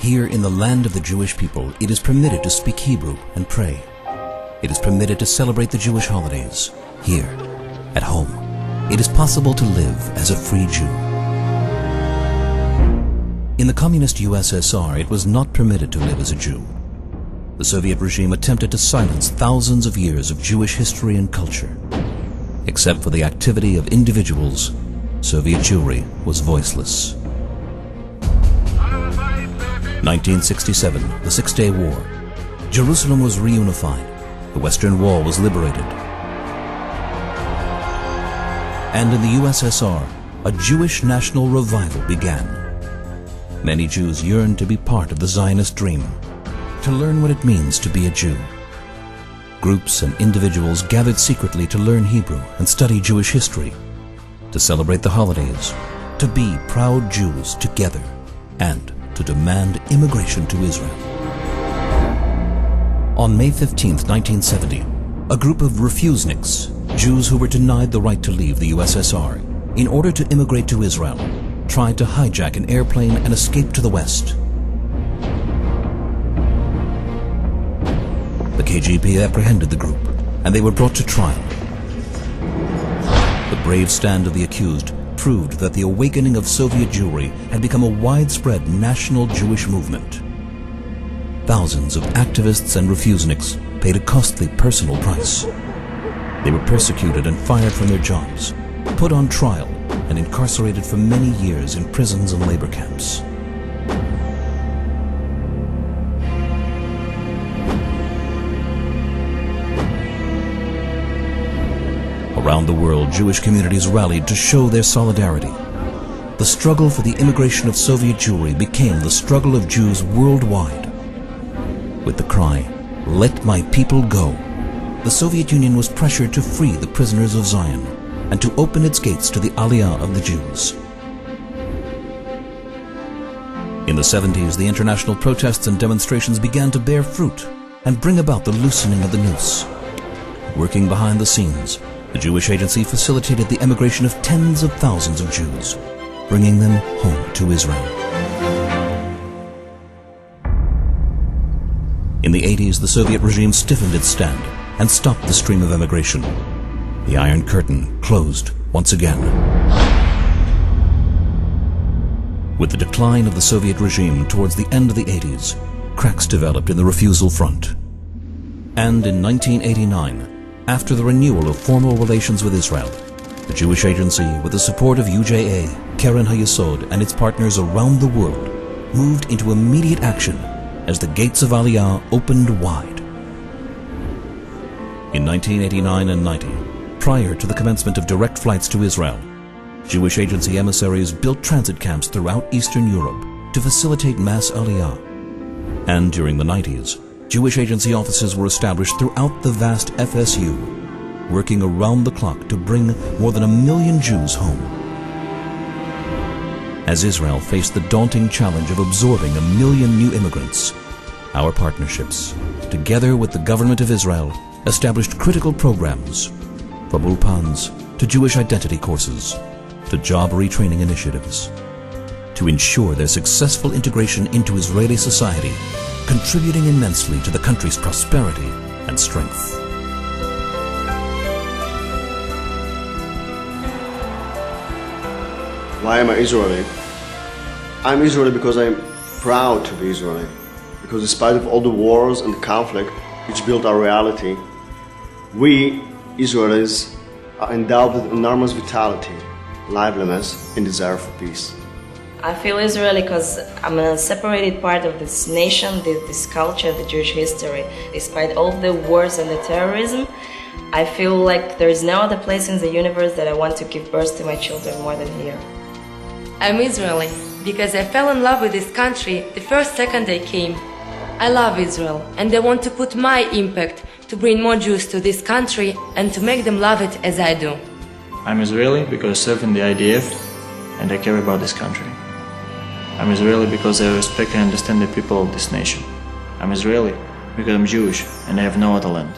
Here in the land of the Jewish people, it is permitted to speak Hebrew and pray. It is permitted to celebrate the Jewish holidays. Here, at home, it is possible to live as a free Jew. In the communist USSR, it was not permitted to live as a Jew. The Soviet regime attempted to silence thousands of years of Jewish history and culture. Except for the activity of individuals, Soviet Jewry was voiceless. 1967, the Six-Day War. Jerusalem was reunified. The Western Wall was liberated. And in the USSR, a Jewish national revival began. Many Jews yearned to be part of the Zionist dream, to learn what it means to be a Jew. Groups and individuals gathered secretly to learn Hebrew and study Jewish history, to celebrate the holidays, to be proud Jews together, and to demand immigration to Israel. On May 15, 1970, a group of refuseniks, Jews who were denied the right to leave the USSR in order to immigrate to Israel, tried to hijack an airplane and escape to the West. The KGB apprehended the group, and they were brought to trial. The brave stand of the accused proved that the awakening of Soviet Jewry had become a widespread national Jewish movement. Thousands of activists and refuseniks paid a costly personal price. They were persecuted and fired from their jobs, put on trial, and incarcerated for many years in prisons and labor camps. Around the world, Jewish communities rallied to show their solidarity. The struggle for the immigration of Soviet Jewry became the struggle of Jews worldwide. With the cry, "Let my people go," the Soviet Union was pressured to free the prisoners of Zion and to open its gates to the aliyah of the Jews. In the 70s, the international protests and demonstrations began to bear fruit and bring about the loosening of the noose. Working behind the scenes, the Jewish Agency facilitated the emigration of tens of thousands of Jews, bringing them home to Israel. In the 80s, the Soviet regime stiffened its stand and stopped the stream of emigration. The Iron Curtain closed once again. With the decline of the Soviet regime towards the end of the 80s, cracks developed in the refusal front. And in 1989, after the renewal of formal relations with Israel, the Jewish Agency, with the support of UJA, Keren HaYesod, and its partners around the world, moved into immediate action as the gates of Aliyah opened wide. In 1989 and 90, prior to the commencement of direct flights to Israel, Jewish Agency emissaries built transit camps throughout Eastern Europe to facilitate mass Aliyah. And during the 90s, Jewish Agency offices were established throughout the vast FSU, working around the clock to bring more than 1 million Jews home. As Israel faced the daunting challenge of absorbing 1 million new immigrants, our partnerships, together with the government of Israel, established critical programs, from ulpans to Jewish identity courses to job retraining initiatives, to ensure their successful integration into Israeli society, contributing immensely to the country's prosperity and strength. Why am I Israeli? I'm Israeli because I'm proud to be Israeli. Because despite of all the wars and the conflict which built our reality, we, Israelis, are endowed with enormous vitality, liveliness, and desire for peace. I feel Israeli because I'm a separated part of this nation, this culture, the Jewish history. Despite all the wars and the terrorism, I feel like there is no other place in the universe that I want to give birth to my children more than here. I'm Israeli because I fell in love with this country the first second I came. I love Israel and I want to put my impact to bring more Jews to this country and to make them love it as I do. I'm Israeli because I serve in the IDF and I care about this country. I'm Israeli because I respect and understand the people of this nation. I'm Israeli because I'm Jewish and I have no other land.